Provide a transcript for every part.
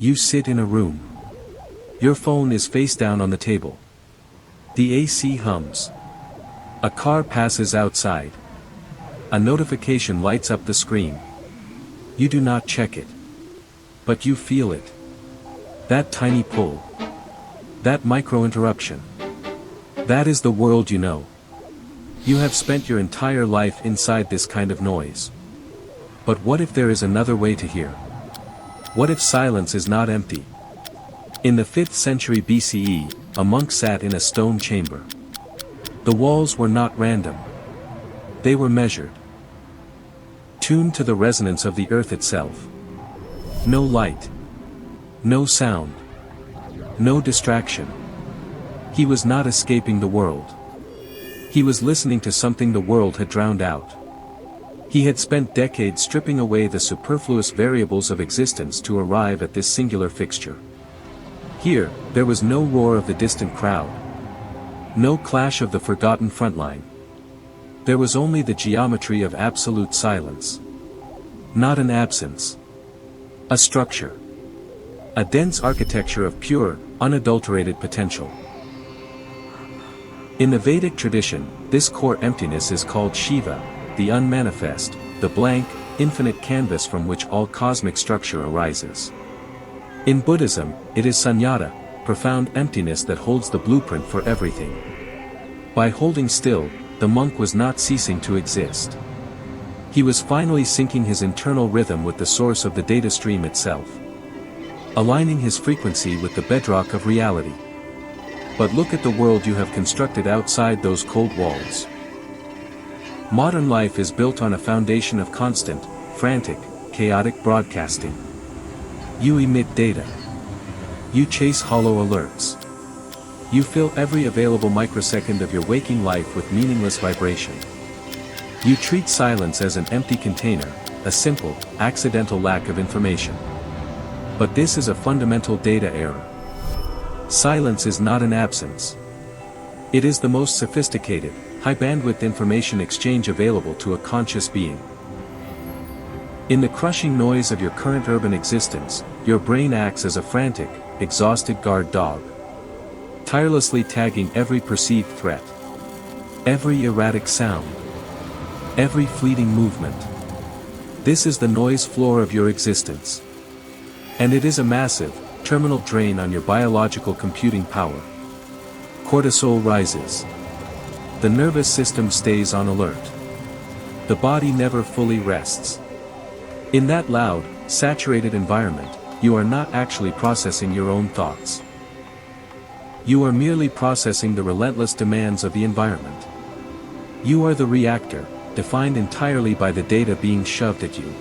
You sit in a room. Your phone is face down on the table. The AC hums. A car passes outside. A notification lights up the screen. You do not check it. But you feel it. That tiny pull. That micro-interruption. That is the world you know. You have spent your entire life inside this kind of noise. But what if there is another way to hear? What if silence is not empty? In the 5th century BCE, a monk sat in a stone chamber. The walls were not random. They were measured. Tuned to the resonance of the earth itself. No light. No sound. No distraction. He was not escaping the world. He was listening to something the world had drowned out. He had spent decades stripping away the superfluous variables of existence to arrive at this singular fixture. Here, there was no roar of the distant crowd. No clash of the forgotten frontline. There was only the geometry of absolute silence. Not an absence. A structure. A dense architecture of pure, unadulterated potential. In the Vedic tradition, this core emptiness is called Shiva, the unmanifest, the blank, infinite canvas from which all cosmic structure arises. In Buddhism, it is Sunyata, profound emptiness that holds the blueprint for everything. By holding still, the monk was not ceasing to exist. He was finally syncing his internal rhythm with the source of the data stream itself. Aligning his frequency with the bedrock of reality. But look at the world you have constructed outside those cold walls. Modern life is built on a foundation of constant, frantic, chaotic broadcasting. You emit data. You chase hollow alerts. You fill every available microsecond of your waking life with meaningless vibration. You treat silence as an empty container, a simple, accidental lack of information. But this is a fundamental data error. Silence is not an absence. It is the most sophisticated, high-bandwidth information exchange available to a conscious being. In the crushing noise of your current urban existence, your brain acts as a frantic, exhausted guard dog. Tirelessly tagging every perceived threat. Every erratic sound. Every fleeting movement. This is the noise floor of your existence. And it is a massive, terminal drain on your biological computing power. Cortisol rises. The nervous system stays on alert. The body never fully rests. In that loud, saturated environment, you are not actually processing your own thoughts. You are merely processing the relentless demands of the environment. You are the reactor, defined entirely by the data being shoved at you.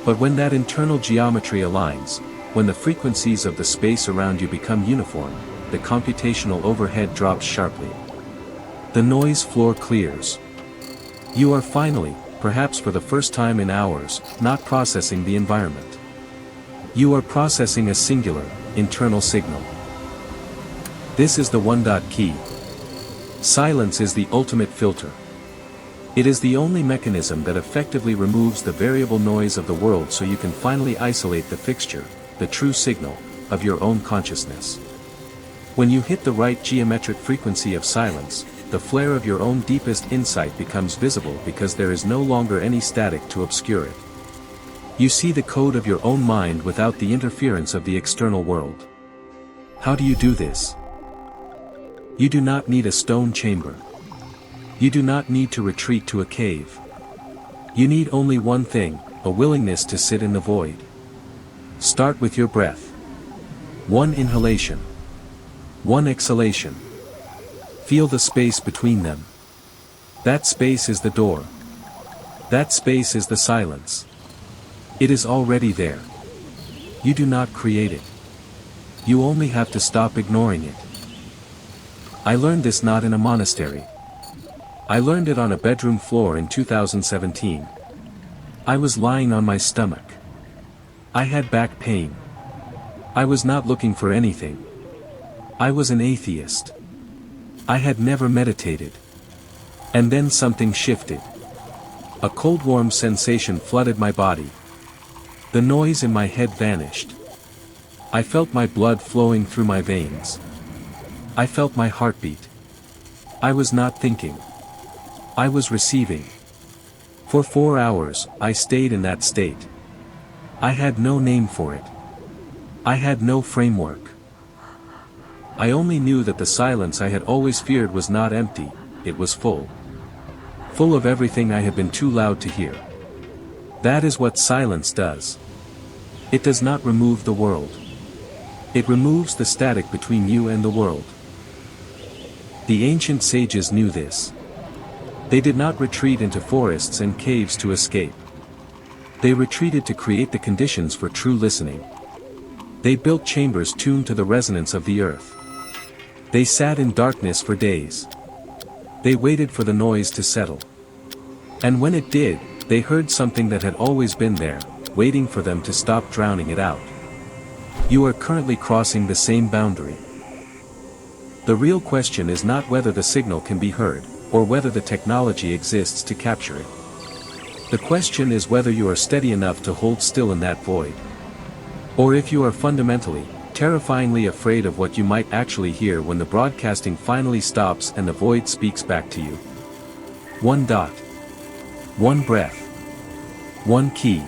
But when that internal geometry aligns, when the frequencies of the space around you become uniform, the computational overhead drops sharply. The noise floor clears. You are finally, perhaps for the first time in hours, not processing the environment. You are processing a singular, internal signal. This is the one-dot key. Silence is the ultimate filter. It is the only mechanism that effectively removes the variable noise of the world so you can finally isolate the fixture, the true signal, of your own consciousness. When you hit the right geometric frequency of silence, the flare of your own deepest insight becomes visible because there is no longer any static to obscure it. You see the code of your own mind without the interference of the external world. How do you do this? You do not need a stone chamber. You do not need to retreat to a cave. You need only one thing, a willingness to sit in the void. Start with your breath. One inhalation. One exhalation. Feel the space between them. That space is the door. That space is the silence. It is already there. You do not create it. You only have to stop ignoring it. I learned this not in a monastery. I learned it on a bedroom floor in 2017. I was lying on my stomach. I had back pain. I was not looking for anything. I was an atheist. I had never meditated. And then something shifted. A cold warm sensation flooded my body. The noise in my head vanished. I felt my blood flowing through my veins. I felt my heartbeat. I was not thinking. I was receiving. For 4 hours, I stayed in that state. I had no name for it. I had no framework. I only knew that the silence I had always feared was not empty, it was full. Full of everything I had been too loud to hear. That is what silence does. It does not remove the world. It removes the static between you and the world. The ancient sages knew this. They did not retreat into forests and caves to escape. They retreated to create the conditions for true listening. They built chambers tuned to the resonance of the earth. They sat in darkness for days. They waited for the noise to settle. And when it did, they heard something that had always been there, waiting for them to stop drowning it out. You are currently crossing the same boundary. The real question is not whether the signal can be heard, or whether the technology exists to capture it. The question is whether you are steady enough to hold still in that void. Or if you are fundamentally, terrifyingly afraid of what you might actually hear when the broadcasting finally stops and the void speaks back to you. One dot. One breath. One key.